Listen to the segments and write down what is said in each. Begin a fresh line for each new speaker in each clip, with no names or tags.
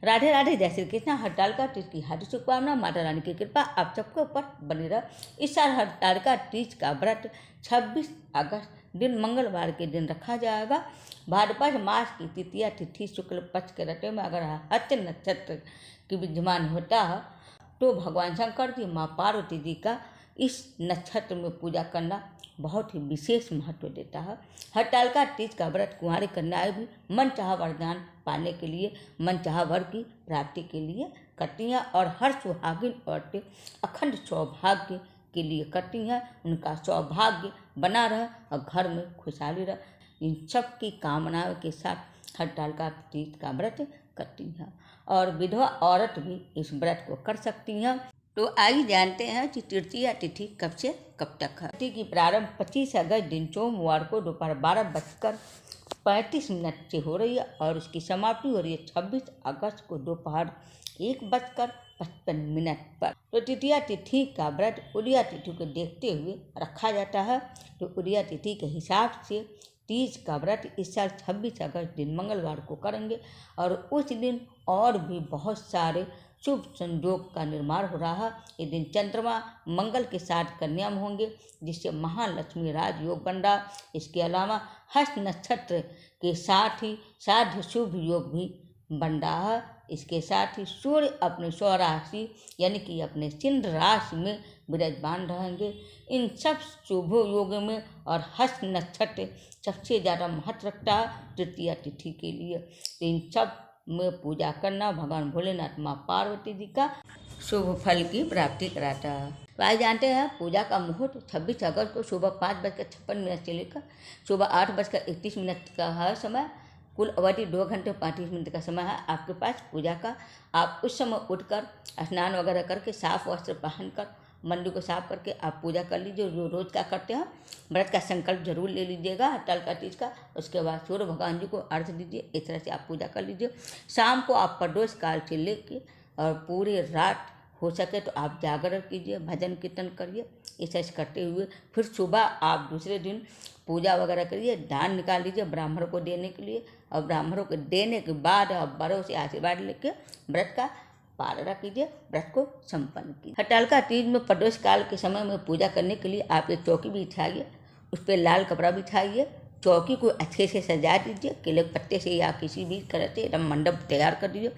राधे राधे, जय श्री कृष्ण। हरतालिका तीज की हार्दिक शुभकामना। माता रानी की कृपा आप सबके ऊपर बनी रहे। इस साल हरतालिका तीज का व्रत 26 अगस्त दिन मंगलवार के दिन रखा जाएगा। भाद्रपद मास की तृतीया तिथि शुक्ल पक्ष के रटे में अगर हस्त नक्षत्र की विद्यमान होता है तो भगवान शंकर जी, माँ पार्वती जी का इस नक्षत्र में पूजा करना बहुत ही विशेष महत्व देता है। हरतालिका तीज का व्रत कुंवारी कन्याएं भी मनचाहा वरदान पाने के लिए, मनचाहा वर की प्राप्ति के लिए करती हैं और हर सुहागिन औरतें अखंड सौभाग्य के लिए करती हैं। उनका सौभाग्य बना रहे और घर में खुशहाली रहे, इन सब की कामनाओं के साथ हरतालिका तीज का व्रत करती हैं। और विधवा औरत भी इस व्रत को कर सकती हैं। तो आइए जानते हैं कि तृतीया तिथि कब से कब तक है। तिथि की प्रारंभ 25 अगस्त दिन सोमवार को दोपहर 12:35 से हो रही है और उसकी समाप्ति हो रही है 26 अगस्त को दोपहर 1:55 पर। तो तृतीया तिथि का व्रत उदया तिथि को देखते हुए रखा जाता है। तो उदया तिथि के हिसाब से तीज का व्रत इस साल 26 अगस्त दिन मंगलवार को करेंगे और उस दिन और भी बहुत सारे शुभ संयोग का निर्माण हो रहा है। इस दिन चंद्रमा मंगल के साथ कन्या में होंगे, जिससे महालक्ष्मी राजयोग बन रहा। इसके अलावा हस्त नक्षत्र के साथ ही साध्य शुभ योग भी बन रहा है। इसके साथ ही सूर्य अपने स्वराशि यानी कि अपने सिंह राशि में विराजमान रहेंगे। इन सब शुभ योग में और हस्त नक्षत्र सबसे ज़्यादा महत्व रखता है तृतीया तिथि के लिए। तो इन सब में पूजा करना भगवान भोलेनाथ, माँ पार्वती जी का शुभ फल की प्राप्ति कराता है। तो आज जानते हैं पूजा का मुहूर्त 26 अगस्त को सुबह 5:56 से लेकर सुबह 8:31 का है समय। कुल अवधि 2 घंटे 35 मिनट का समय है आपके पास पूजा का। आप उस समय उठकर स्नान वगैरह करके साफ वस्त्र पहनकर मंदिर को साफ करके आप पूजा कर लीजिए। जो रोज़ का करते हैं व्रत का संकल्प जरूर ले लीजिएगा हरतालिका तीज का। उसके बाद सूर्य भगवान जी को अर्घ्य दीजिए। इस तरह से आप पूजा कर लीजिए। शाम को आप प्रदोष काल से लेके और पूरी रात हो सके तो आप जागरण कीजिए, भजन कीर्तन करिए। इस तरह से करते हुए फिर सुबह आप दूसरे दिन पूजा वगैरह करिए, दान निकाल लीजिए ब्राह्मणों को देने के लिए और ब्राह्मणों को देने के बाद आप बड़ों से आशीर्वाद लेके व्रत का पारण कीजिए, व्रत को संपन्न कीजिए। हरतालिका तीज में प्रदोष काल के समय में पूजा करने के लिए आप एक चौकी बिछाइए, उस पर लाल कपड़ा बिछाइए, चौकी को अच्छे से सजा दीजिए, केले के पत्ते से या किसी भी तरह से एकदम मंडप तैयार कर दीजिए।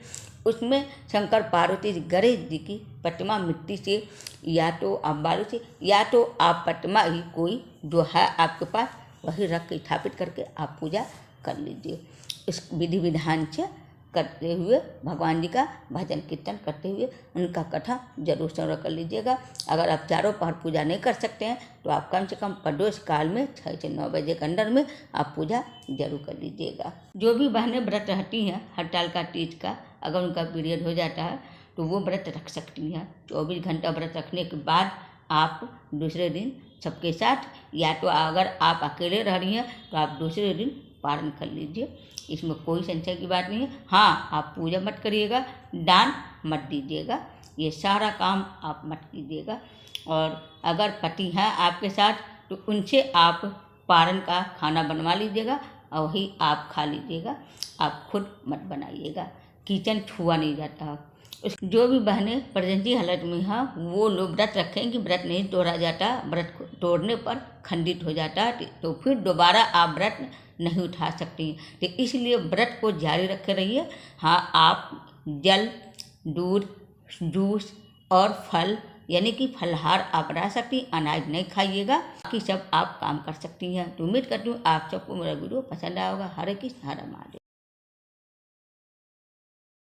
उसमें शंकर पार्वती जी गणेश जी की प्रतिमा मिट्टी से या तो आप बालू से या तो आप प्रतिमा ही कोई जो है आपके पास वही रख के स्थापित करके आप पूजा कर लीजिए। इस विधि विधान से करते हुए भगवान जी का भजन कीर्तन करते हुए उनका कथा जरूर संग्रह कर लीजिएगा। अगर आप चारों पहर पूजा नहीं कर सकते हैं तो आप कम से कम प्रदोष काल में 6 से 9 बजे के अंदर में आप पूजा जरूर कर लीजिएगा। जो भी बहनें व्रत रहती हैं हरतालिका तीज का, अगर उनका पीरियड हो जाता है तो वो व्रत रख सकती हैं। 24 घंटा व्रत रखने के बाद आप दूसरे दिन सबके साथ, या तो अगर आप अकेले रह रही हैं तो आप दूसरे दिन पारण कर लीजिए। इसमें कोई संशय की बात नहीं है। हाँ, आप पूजा मत करिएगा, दान मत दीजिएगा, ये सारा काम आप मत कीजिएगा। और अगर पति हैं आपके साथ तो उनसे आप पारण का खाना बनवा लीजिएगा और वही आप खा लीजिएगा, आप खुद मत बनाइएगा। किचन छुआ नहीं जाता। जो भी बहनें प्रेगनेंसी हालत में हैं वो लोग व्रत रखें कि व्रत नहीं तोड़ा जाता, व्रत तोड़ने पर खंडित हो जाता है तो फिर दोबारा आप व्रत नहीं उठा सकती हैं। तो इसलिए व्रत को जारी रखे रहिए। हाँ, आप जल, दूध, जूस और फल यानी कि फलहार आप बना सकती, अनाज नहीं खाइएगा, बाकी सब आप काम कर सकती हैं। तो उम्मीद करती हूँ आप सबको मेरा वीडियो पसंद आएगा। हरे कृष्ण, हरे महादेव।